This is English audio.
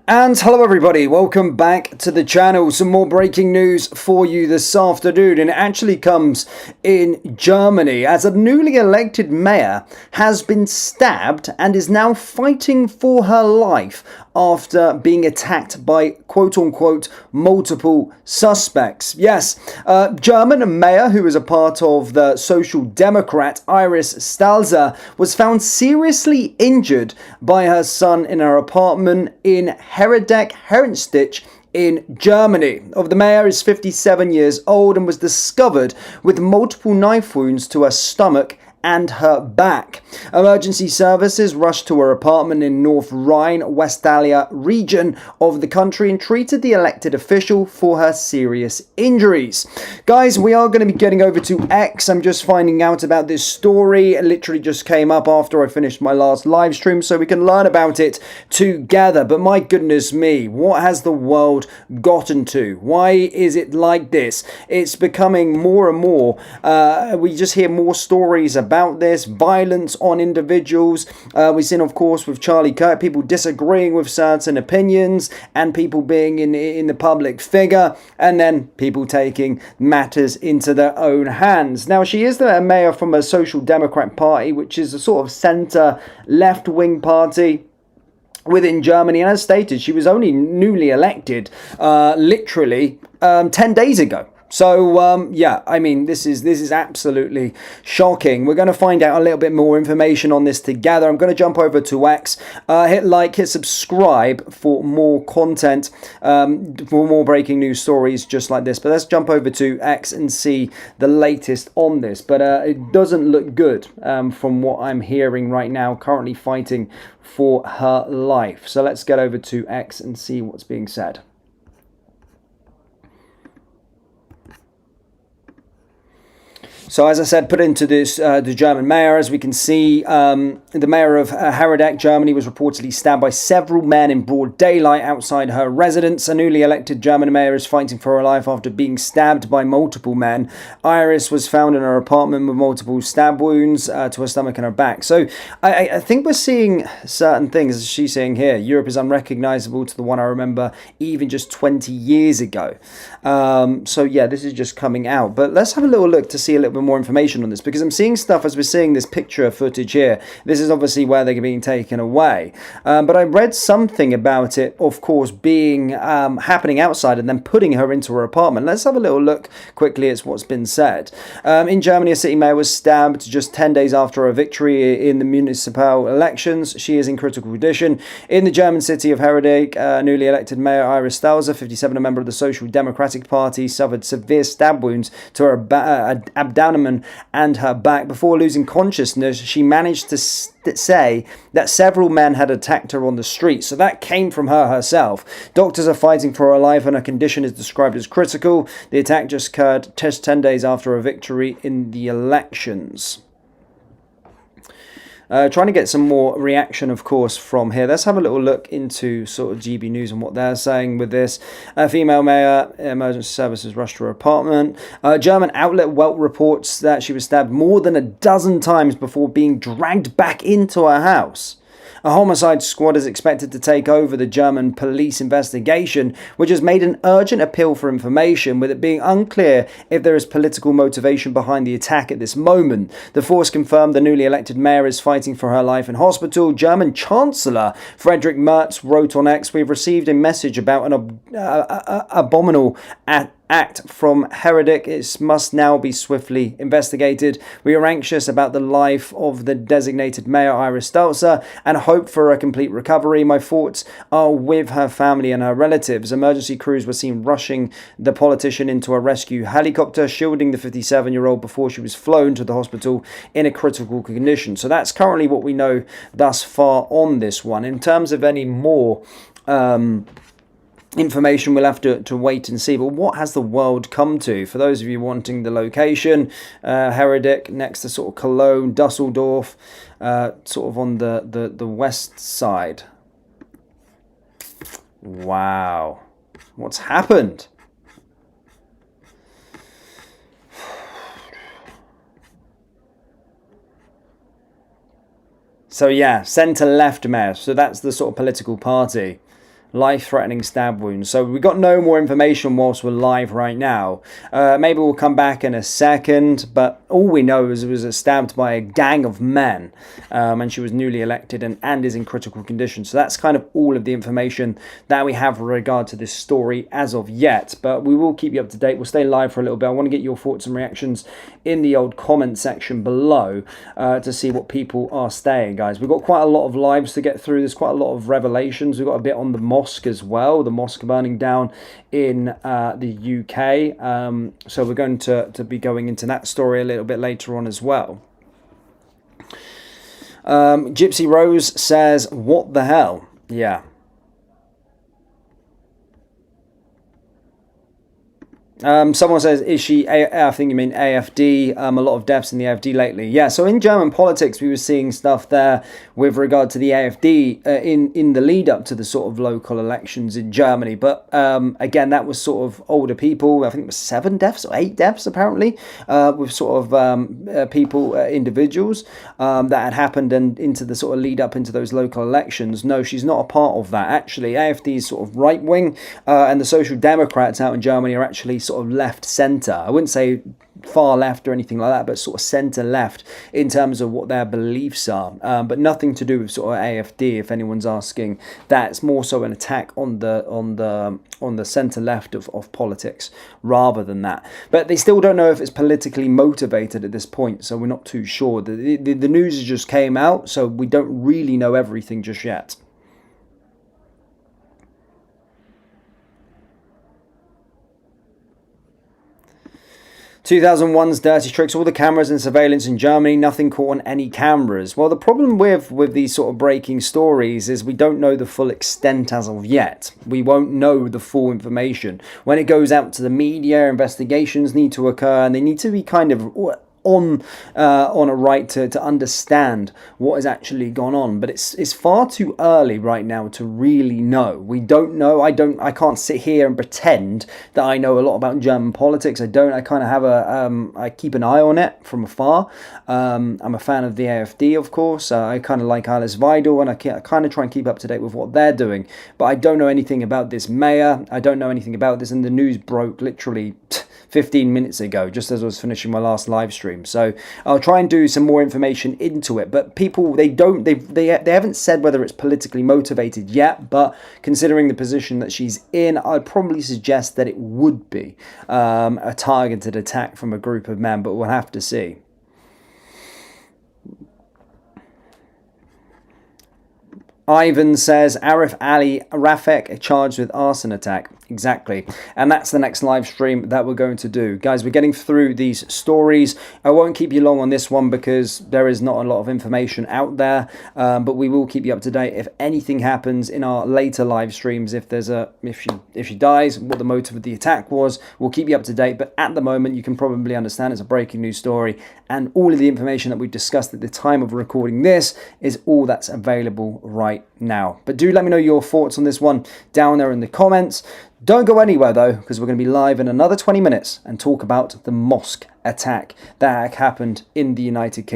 And hello everybody, welcome back to the channel. Some more breaking news for you this afternoon, and it actually comes in Germany as a newly elected mayor has been stabbed and is now fighting for her life after being attacked by quote-unquote multiple suspects. Yes, German mayor who is a part of the Social Democrat Iris Stalzer was found seriously injured by her son in her apartment in Heredeck, Herrenstich in Germany. The mayor is 57 years old and was discovered with multiple knife wounds to her stomach and her back. Emergency services rushed to her apartment in North Rhine-Westphalia region of the country and treated the elected official for her serious injuries. Guys, we are going to be getting over to X. I'm just finding out about this story. It literally just came up after I finished my last live stream, so we can learn about it together. But my goodness me, what has the world gotten to? Why is it like this? It's becoming more and more. We just hear more stories about this violence on individuals. We've seen, of course, with Charlie Kirk, people disagreeing with certain opinions and people being in the public figure, and then people taking matters into their own hands. Now, she is the mayor from a Social Democrat Party, which is a sort of centre left-wing party within Germany, and as stated, she was only newly elected literally 10 days ago. So, yeah, I mean, this is absolutely shocking. We're going to find out a little bit more information on this together. I'm going to jump over to X, hit like, hit subscribe for more content, for more breaking news stories just like this. But let's jump over to X and see the latest on this. But it doesn't look good from what I'm hearing right now, currently fighting for her life. So let's get over to X and see what's being said. So as I said, put into this, the German mayor, as we can see, the mayor of Heredeck, Germany, was reportedly stabbed by several men in broad daylight outside her residence. A newly elected German mayor is fighting for her life after being stabbed by multiple men. Iris was found in her apartment with multiple stab wounds to her stomach and her back. So I think we're seeing certain things, as she's saying here. Europe is unrecognizable to the one I remember even just 20 years ago. So yeah, this is just coming out. But let's have a little look to see a little bit more information on this, because I'm seeing stuff as we're seeing this picture footage here. This is obviously where they're being taken away, but I read something about it, of course, being happening outside and then putting her into her apartment. Let's have a little look quickly at what's been said. In Germany, a city mayor was stabbed just 10 days after a victory in the municipal elections. She is in critical condition. In the German city of Heredeck, newly elected mayor Iris Stalzer, 57, a member of the Social Democratic Party, suffered severe stab wounds to her abdomen and her back. Before losing consciousness, she managed to say that several men had attacked her on the street. So that came from her herself. Doctors are fighting for her life and her condition is described as critical. The attack just occurred just 10 days after a victory in the elections. Trying to get some more reaction, of course, from here. Let's have a little look into sort of GB News and what they're saying with this. Female mayor, emergency services rushed to her apartment. German outlet Welt reports that she was stabbed more than a dozen times before being dragged back into her house. A homicide squad is expected to take over the German police investigation, which has made an urgent appeal for information, with it being unclear if there is political motivation behind the attack at this moment. The force confirmed the newly elected mayor is fighting for her life in hospital. German Chancellor Friedrich Merz wrote on X, "We've received a message about an abominable act from Heredeck. It must now be swiftly investigated. We are anxious about the life of the designated mayor Iris Stalzer and hope for a complete recovery. My thoughts are with her family and her relatives." Emergency crews were seen rushing the politician into a rescue helicopter, shielding the 57-year-old before she was flown to the hospital in a critical condition. So that's currently what we know thus far on this one. In terms of any more information, we'll have to wait and see. But what has the world come to? For those of you wanting the location, Heredeck next to sort of Cologne, Dusseldorf, sort of on the west side. Wow, what's happened? So yeah, centre-left mayor. So that's the sort of political party. Life-threatening stab wounds. So we've got no more information whilst we're live right now. Maybe we'll come back in a second, but all we know is it was stabbed by a gang of men, and she was newly elected and is in critical condition. So that's kind of all of the information that we have with regard to this story as of yet, but we will keep you up to date. We'll stay live for a little bit. I want to get your thoughts and reactions in the old comment section below to see what people are saying, guys. We've got quite a lot of lives to get through. There's quite a lot of revelations. We've got a bit on the mosque as well, the mosque burning down in the UK. So we're going to be going into that story a little bit later on as well. Gypsy Rose says, what the hell? Yeah. Someone says, is she, I think you mean AFD, a lot of deaths in the AFD lately. Yeah, so in German politics, we were seeing stuff there with regard to the AFD in the lead up to the sort of local elections in Germany. But again, that was sort of older people. I think it was 7 deaths or 8 deaths, apparently, with sort of people, individuals that had happened and into the sort of lead up into those local elections. No, she's not a part of that. Actually, AFD is sort of right wing, and the Social Democrats out in Germany are actually sort of left centre. I wouldn't say far left or anything like that, but sort of centre left in terms of what their beliefs are, but nothing to do with sort of AFD. If anyone's asking, that's more so an attack on the centre left of politics rather than that. But they still don't know if it's politically motivated at this point, so we're not too sure. The news just came out, so we don't really know everything just yet. 2001's dirty tricks, all the cameras and surveillance in Germany, nothing caught on any cameras. Well, the problem with these sort of breaking stories is we don't know the full extent as of yet. We won't know the full information. When it goes out to the media, investigations need to occur, and they need to be kind of on a right to understand what has actually gone on. But it's far too early right now to really know. We don't know. I can't sit here and pretend that I know a lot about German politics. I don't. I kind of have I keep an eye on it from afar. I'm a fan of the AFD, of course. I kind of like Alice Weidel, and I kind of try and keep up to date with what they're doing. But I don't know anything about this mayor. I don't know anything about this, and the news broke literally 15 minutes ago, just as I was finishing my last live stream. So I'll try and do some more information into it. But people, they haven't said whether it's politically motivated yet, but considering the position that she's in, I'd probably suggest that it would be a targeted attack from a group of men, but we'll have to see. Ivan says, Arif Ali Rafek charged with arson attack. Exactly. And that's the next live stream that we're going to do. Guys, we're getting through these stories. I won't keep you long on this one because there is not a lot of information out there, but we will keep you up to date if anything happens in our later live streams. If she dies, what the motive of the attack was, we'll keep you up to date. But at the moment, you can probably understand it's a breaking news story, and all of the information that we've discussed at the time of recording this is all that's available right now. But do let me know your thoughts on this one down there in the comments. Don't go anywhere though, because we're going to be live in another 20 minutes and talk about the mosque attack that happened in the United Kingdom.